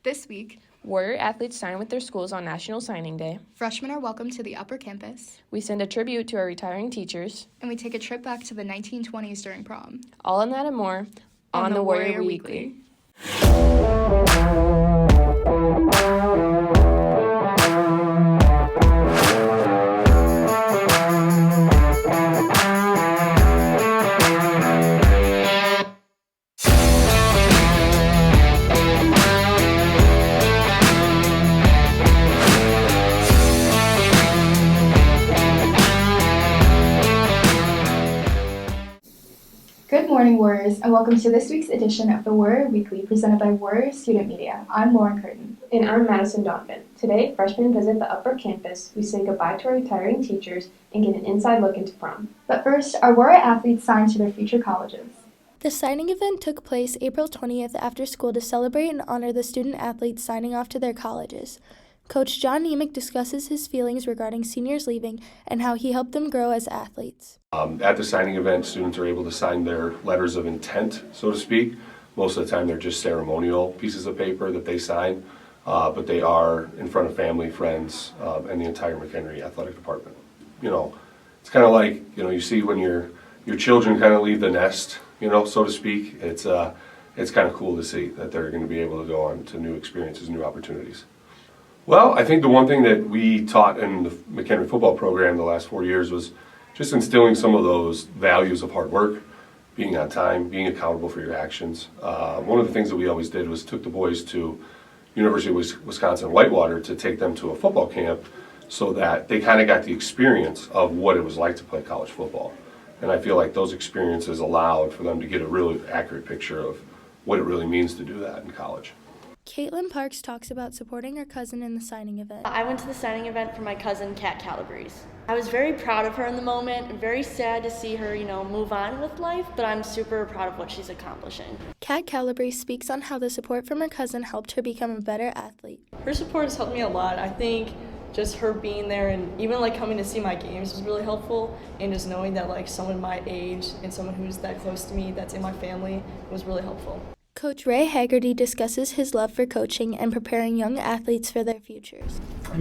This week, Warrior athletes sign with their schools on National Signing Day. freshmen are welcomed to the upper campus, We send a tribute to our retiring teachers. and we take a trip back to the 1920s during prom. All of that and more on the Warrior Weekly. Good morning, Warriors, and welcome to this week's edition of the Warrior Weekly presented by Warrior Student Media. I'm Lauren Curtin. And I'm Madison Donovan. Today, freshmen visit the upper campus, we say goodbye to our retiring teachers, and get an inside look into prom. But first, our Warrior athletes signed to their future colleges. The signing event took place April 20th after school to celebrate and honor the student athletes signing off to their colleges. Coach John Nemec discusses his feelings regarding seniors leaving and how he helped them grow as athletes. At the signing event, students are able to sign their letters of intent, so to speak. Most of the time they're just ceremonial pieces of paper that they sign, but they are in front of family, friends, and the entire McHenry athletic department. You know, it's kind of like, you see when your children kind of leave the nest, so to speak. It's kind of cool to see that they're going to be able to go on to new experiences, new opportunities. Well, I think the one thing that we taught in the McHenry football program the last 4 years was just instilling some of those values of hard work, being on time, being accountable for your actions. One of the things that we always did was took the boys to University of Wisconsin-Whitewater to take them to a football camp so that they kind of got the experience of what it was like to play college football. And I feel like those experiences allowed for them to get a really accurate picture of what it really means to do that in college. Caitlin Parks talks about supporting her cousin in the signing event. I went to the signing event for my cousin, Kat Calabrese. I was very proud of her in the moment and very sad to see her, move on with life, but I'm super proud of what she's accomplishing. Kat Calabrese speaks on how the support from her cousin helped her become a better athlete. Her support has helped me a lot. I think just her being there and even coming to see my games was really helpful, and just knowing that someone my age and someone who's that close to me that's in my family was really helpful. Coach Ray Haggerty discusses his love for coaching and preparing young athletes for their futures. I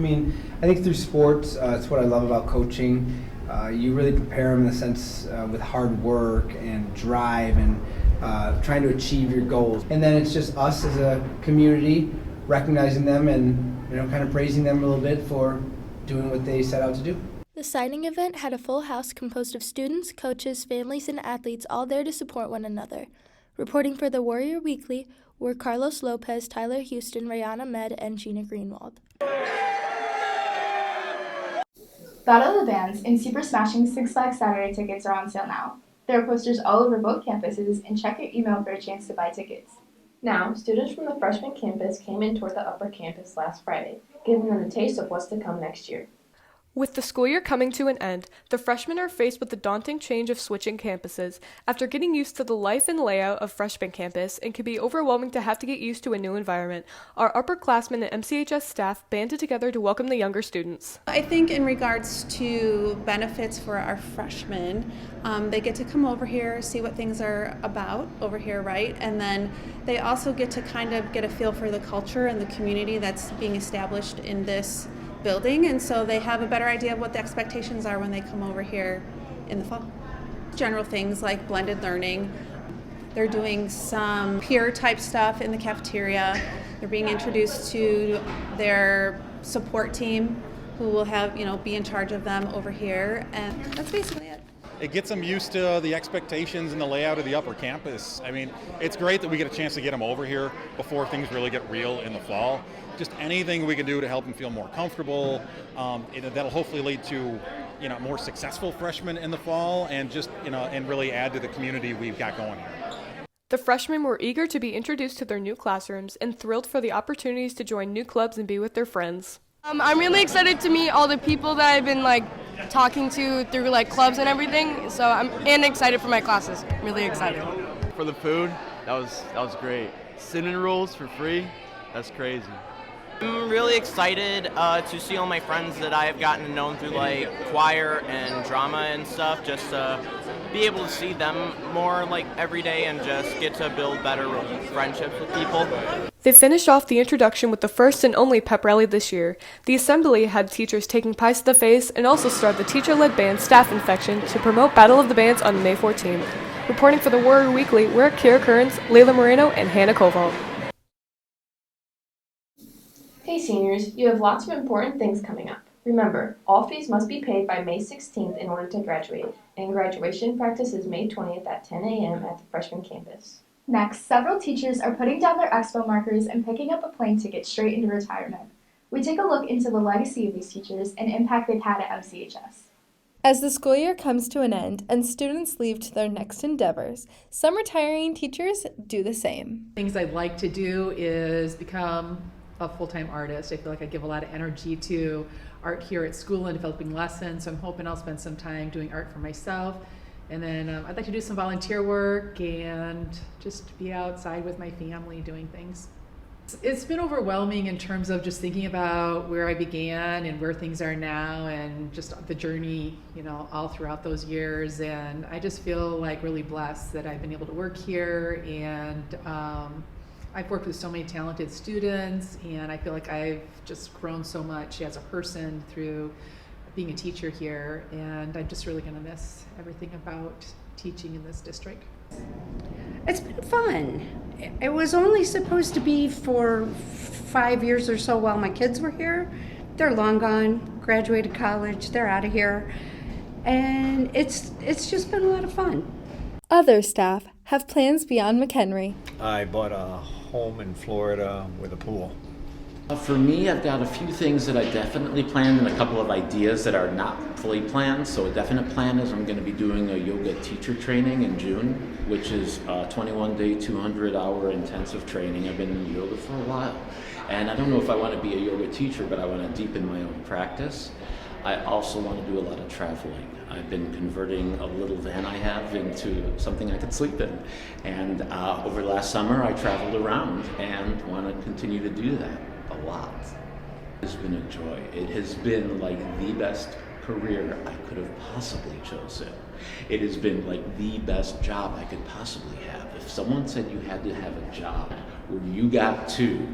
think through sports, it's what I love about coaching. You really prepare them in the sense with hard work and drive and trying to achieve your goals. And then it's just us as a community recognizing them and kind of praising them a little bit for doing what they set out to do. The signing event had a full house composed of students, coaches, families, and athletes all there to support one another. Reporting for the Warrior Weekly were Carlos Lopez, Tyler Houston, Rayana Med, and Gina Greenwald. Battle of the Bands and Super Smashing Six Flags Saturday tickets are on sale now. There are posters all over both campuses, and check your email for a chance to buy tickets. Now, students from the freshman campus came and toured the upper campus last Friday, giving them a taste of what's to come next year. With the school year coming to an end, the freshmen are faced with the daunting change of switching campuses. After getting used to the life and layout of freshman campus, it can be overwhelming to have to get used to a new environment. Our upperclassmen and MCHS staff banded together to welcome the younger students. I think in regards to benefits for our freshmen, they get to come over here, see what things are about over here, right? And then they also get to kind of get a feel for the culture and the community that's being established in this building, and so they have a better idea of what the expectations are when they come over here in the fall. General things like blended learning. They're doing some peer type stuff in the cafeteria. They're being introduced to their support team who will have, be in charge of them over here, and that's basically it. It gets them used to the expectations and the layout of the upper campus. It's great that we get a chance to get them over here before things really get real in the fall. Just anything we can do to help them feel more comfortable, that'll hopefully lead to, more successful freshmen in the fall, and just, and really add to the community we've got going here. The freshmen were eager to be introduced to their new classrooms and thrilled for the opportunities to join new clubs and be with their friends. I'm really excited to meet all the people that I've been talking to through clubs and everything. So I'm excited for my classes. I'm really excited. For the food, that was great. Sit-in rules for free, that's crazy. I'm really excited to see all my friends that I have gotten to know through choir and drama and stuff, just to be able to see them more like every day and just get to build better friendships with people. They finished off the introduction with the first and only pep rally this year. The assembly had teachers taking pies to the face and also started the teacher-led band staff infection to promote Battle of the Bands on May 14th. Reporting for the Warrior Weekly, we're Kira Kearns, Layla Moreno, and Hannah Koval. Hey seniors, you have lots of important things coming up. Remember, all fees must be paid by May 16th in order to graduate, and graduation practice is May 20th at 10 a.m. at the freshman campus. Next, several teachers are putting down their expo markers and picking up a plane ticket straight into retirement. We take a look into the legacy of these teachers and impact they've had at MCHS. As the school year comes to an end and students leave to their next endeavors, some retiring teachers do the same. Things I'd like to do is become a full-time artist. I feel like I give a lot of energy to art here at school and developing lessons, so I'm hoping I'll spend some time doing art for myself. And then I'd like to do some volunteer work and just be outside with my family doing things. It's been overwhelming in terms of just thinking about where I began and where things are now and just the journey, all throughout those years. And I just feel like really blessed that I've been able to work here, and I've worked with so many talented students, and I feel like I've just grown so much as a person through being a teacher here, and I'm just really going to miss everything about teaching in this district. It's been fun. It was only supposed to be for 5 years or so while my kids were here. They're long gone, graduated college, they're out of here, and it's just been a lot of fun. Other staff have plans beyond McHenry. I bought a home in Florida with a pool. For me, I've got a few things that I definitely planned and a couple of ideas that are not fully planned. So a definite plan is I'm going to be doing a yoga teacher training in June, which is a 21-day, 200-hour intensive training. I've been in yoga for a while, and I don't know if I want to be a yoga teacher, but I want to deepen my own practice. I also want to do a lot of traveling. I've been converting a little van I have into something I could sleep in. And over the last summer, I traveled around and want to continue to do that a lot. It's been a joy. It has been like the best career I could have possibly chosen. It has been like the best job I could possibly have. If someone said you had to have a job where you got to,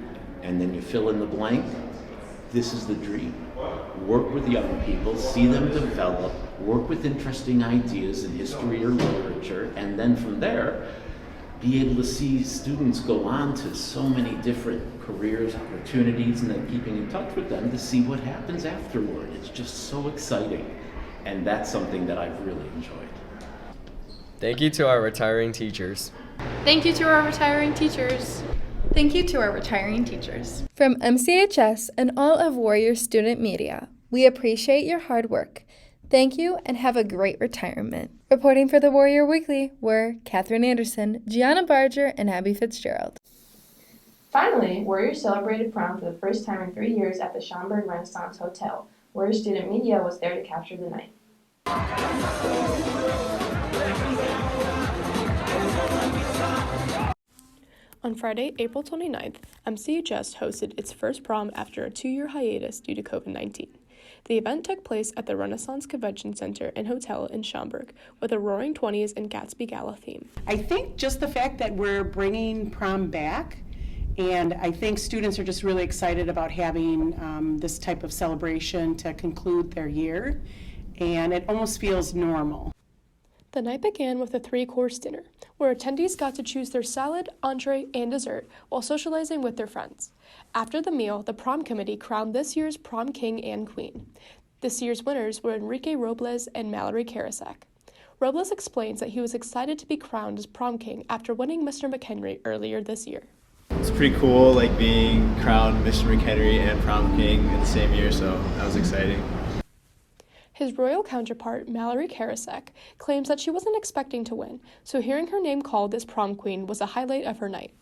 and then you fill in the blank, this is the dream. Work with young people, see them develop, work with interesting ideas in history or literature, and then from there, be able to see students go on to so many different careers, opportunities, and then keeping in touch with them to see what happens afterward. It's just so exciting, and that's something that I've really enjoyed. Thank you to our retiring teachers. Thank you to our retiring teachers. Thank you to our retiring teachers. From MCHS and all of Warrior Student Media, we appreciate your hard work. Thank you and have a great retirement. Reporting for the Warrior Weekly were Catherine Anderson, Gianna Barger, and Abby Fitzgerald. Finally, Warriors celebrated prom for the first time in 3 years at the Schaumburg Renaissance Hotel. Warrior Student Media was there to capture the night. On Friday, April 29th, MCHS hosted its first prom after a 2-year hiatus due to COVID-19. The event took place at the Renaissance Convention Center and Hotel in Schaumburg with a Roaring '20s and Gatsby Gala theme. I think just the fact that we're bringing prom back, and I think students are just really excited about having this type of celebration to conclude their year, and it almost feels normal. The night began with a 3-course dinner, where attendees got to choose their salad, entree, and dessert while socializing with their friends. After the meal, the prom committee crowned this year's prom king and queen. This year's winners were Enrique Robles and Mallory Karasek. Robles explains that he was excited to be crowned as prom king after winning Mr. McHenry earlier this year. It's pretty cool, being crowned Mr. McHenry and prom king in the same year, so that was exciting. His royal counterpart, Mallory Karasek, claims that she wasn't expecting to win, so hearing her name called as prom queen was a highlight of her night.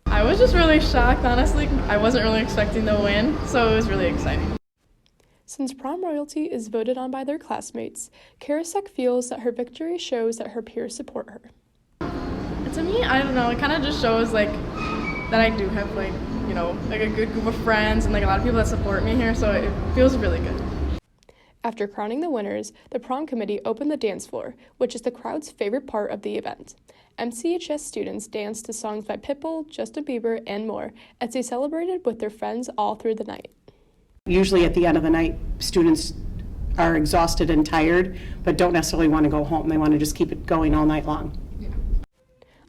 I was just really shocked, honestly. I wasn't really expecting to win, so it was really exciting. Since prom royalty is voted on by their classmates, Karasek feels that her victory shows that her peers support her. To me, I don't know, it kind of just shows that I do have a good group of friends and a lot of people that support me here, so it feels really good. After crowning the winners, the prom committee opened the dance floor, which is the crowd's favorite part of the event. MCHS students danced to songs by Pitbull, Justin Bieber, and more as they celebrated with their friends all through the night. Usually at the end of the night, students are exhausted and tired, but don't necessarily want to go home. They want to just keep it going all night long.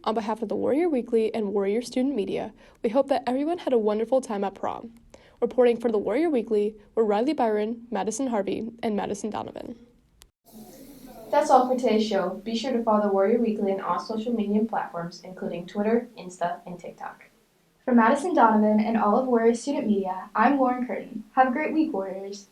On behalf of the Warrior Weekly and Warrior Student Media, we hope that everyone had a wonderful time at prom. Reporting for the Warrior Weekly were Riley Byron, Madison Harvey, and Madison Donovan. That's all for today's show. Be sure to follow the Warrior Weekly on all social media platforms, including Twitter, Insta, and TikTok. For Madison Donovan and all of Warrior Student Media, I'm Lauren Curtin. Have a great week, Warriors.